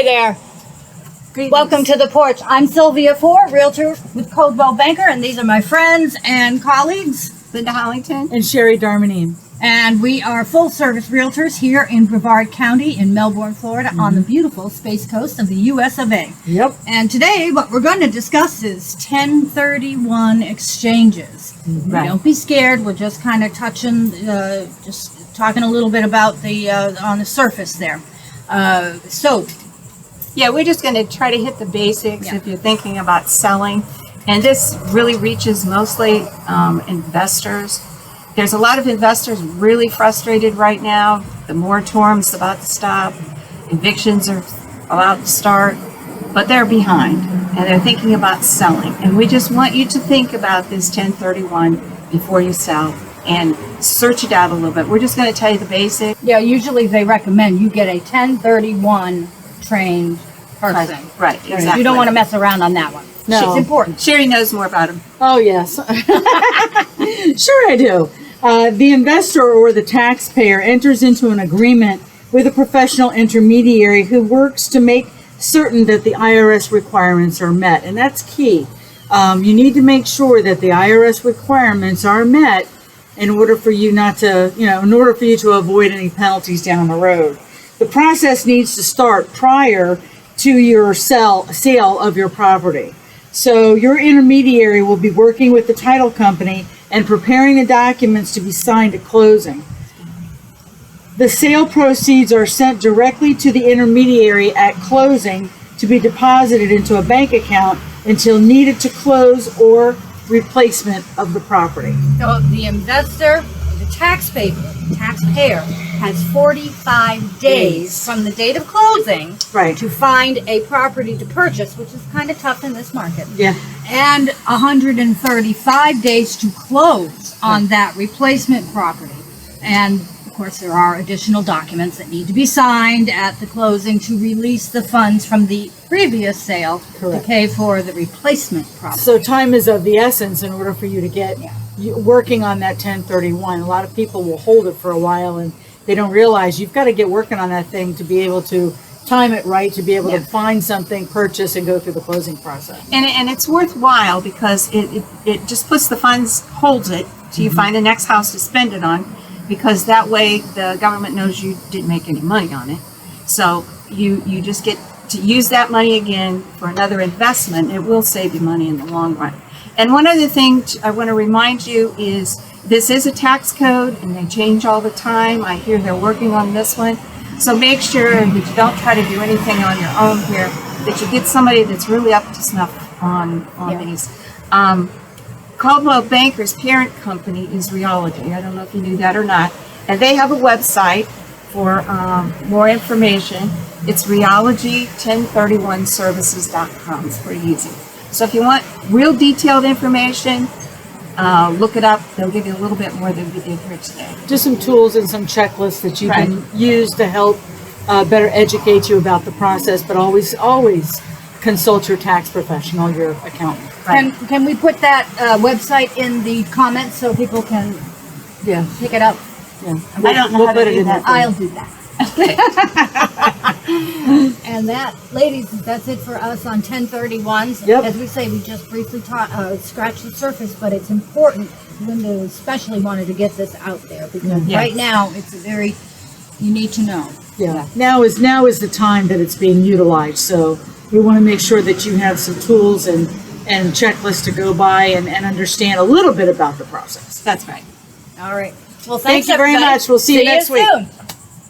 Hi there. Greetings. Welcome to the porch. I'm Sylvia Ford, realtor with Coldwell Banker, and these are my friends and colleagues, Linda Hollington and Sherry Darmanine. and we are full-service realtors here in Brevard County in Melbourne, Florida, on the beautiful Space Coast of the U.S. of A. Yep. And today, what we're going to discuss is 1031 exchanges. Right. Don't be scared. We're just kind of touching, just talking a little bit about the on the surface there. Yeah, we're just going to try to hit the basics Yeah. if you're thinking about selling. And this really reaches mostly investors. There's a lot of investors really frustrated right now. The moratorium's about to stop. Evictions are about to start. But they're behind and they're thinking about selling. And we just want you to think about this 1031 before you sell and search it out a little bit. We're just going to tell you the basics. Yeah, usually they recommend you get a 1031 trained person. Right, exactly. You don't want to mess around on that one. No. It's important. Sherry knows more about them. Oh, yes. Sure I do. The investor or the taxpayer enters into an agreement with a professional intermediary who works to make certain that the IRS requirements are met. And that's key. You need to make sure that the IRS requirements are met in order for you not to, in order for you to avoid any penalties down the road. The process needs to start prior to your sale of your property. So your intermediary will be working with the title company and preparing the documents to be signed at closing. The sale proceeds are sent directly to the intermediary at closing to be deposited into a bank account until needed to close or replacement of the property. So the investor, the taxpayer has 45 days from the date of closing Right. to find a property to purchase, which is kind of tough in this market. Yeah. And 135 days to close on that replacement property. And of course, there are additional documents that need to be signed at the closing to release the funds from the previous sale Correct. to pay for the replacement property. So time is of the essence in order for you to get working on that 1031. A lot of people will hold it for a while and they don't realize you've got to get working on that thing to be able to time it right, to be able to find something, purchase, and go through the closing process. And it's worthwhile because it just puts the funds, holds it, till you find the next house to spend it on, because that way the government knows you didn't make any money on it. So you just get to use that money again for another investment. It will save you money in the long run. And one other thing I want to remind you is this is a tax code and they change all the time. I hear they're working on this one. So make sure that you don't try to do anything on your own here, that you get somebody that's really up to snuff on these. Coldwell Banker's parent company is Reology. I don't know if you knew that or not. And they have a website for more information. It's Reology1031services.com. It's pretty easy. So if you want real detailed information, look it up. They'll give you a little bit more than we did here today. Just some tools and some checklists that you can use to help better educate you about the process, but always consult your tax professional, your accountant. Can we put that website in the comments so people can pick it up? Yeah. I don't know how to do that. I'll do that. And that, ladies, that's it for us on 1031s. Yep. As we say, we just briefly scratched the surface, but it's important. Linda especially wanted to get this out there because right now it's you need to know. Yeah. Now is the time that it's being utilized. So we want to make sure that you have some tools and checklists to go by and understand a little bit about the process. That's right. All right. Well, Thank thanks you very everybody. much. We'll see you next week. Soon.